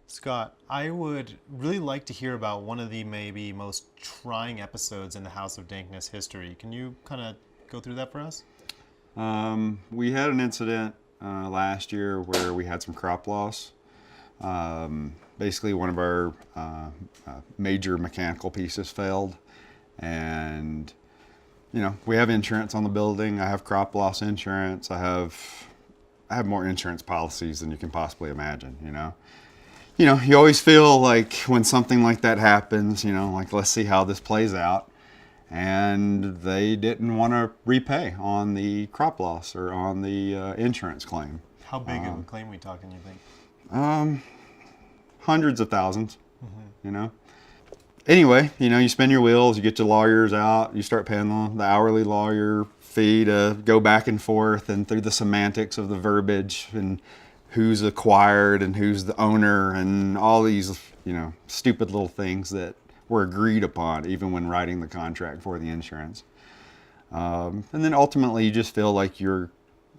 Scott, I would really like to hear about one of the maybe most trying episodes in the House of Dankness history. Can you kind of go through that for us? We had an incident last year where we had some crop loss. Basically, one of our major mechanical pieces failed, and we have insurance on the building. I have crop loss insurance. I have more insurance policies than you can possibly imagine. You always feel like when something like that happens, like let's see how this plays out. And they didn't want to repay on the crop loss or on the insurance claim. How big of a claim are we talking, you think? Hundreds of thousands, Anyway, you spin your wheels, you get your lawyers out, you start paying the hourly lawyer fee to go back and forth and through the semantics of the verbiage and who's acquired and who's the owner and all these, stupid little things that were agreed upon even when writing the contract for the insurance. And then ultimately you just feel like you're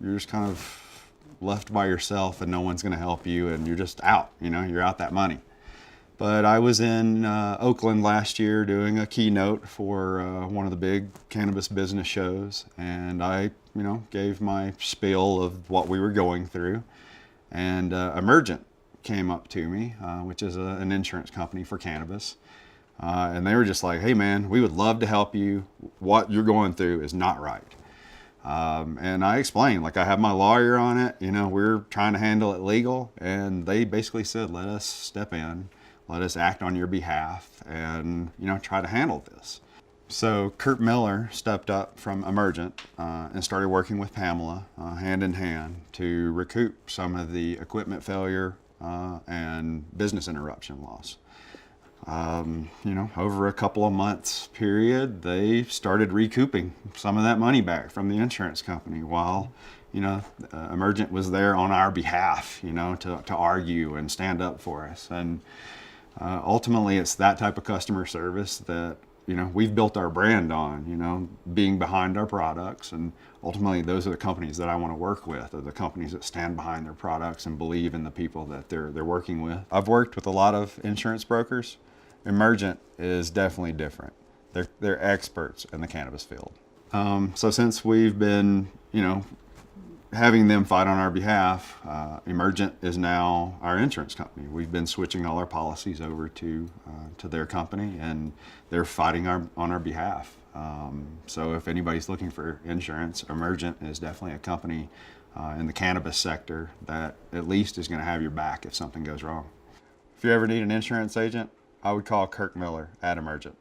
just kind of left by yourself and no one's going to help you and you're just out, you're out that money. But I was in Oakland last year doing a keynote for one of the big cannabis business shows, and I, gave my spiel of what we were going through. And Emergent came up to me, which is an insurance company for cannabis. And they were just like, hey man, we would love to help you. What you're going through is not right. And I explained, like I have my lawyer on it, we're trying to handle it legal. And they basically said, let us step in, let us act on your behalf and, try to handle this. So Kurt Miller stepped up from Emergent and started working with Pamela hand in hand to recoup some of the equipment failure and business interruption loss. Over a couple of months period, they started recouping some of that money back from the insurance company while, Emergent was there on our behalf, to argue and stand up for us. And ultimately, it's that type of customer service that, we've built our brand on, being behind our products. And ultimately, those are the companies that I want to work with, are the companies that stand behind their products and believe in the people that they're working with. I've worked with a lot of insurance brokers. Emergent is definitely different. They're experts in the cannabis field. So since we've been, having them fight on our behalf, Emergent is now our insurance company. We've been switching all our policies over to their company, and they're fighting on our behalf. So if anybody's looking for insurance, Emergent is definitely a company in the cannabis sector that at least is going to have your back if something goes wrong. If you ever need an insurance agent, I would call Kirk Miller at Emergent.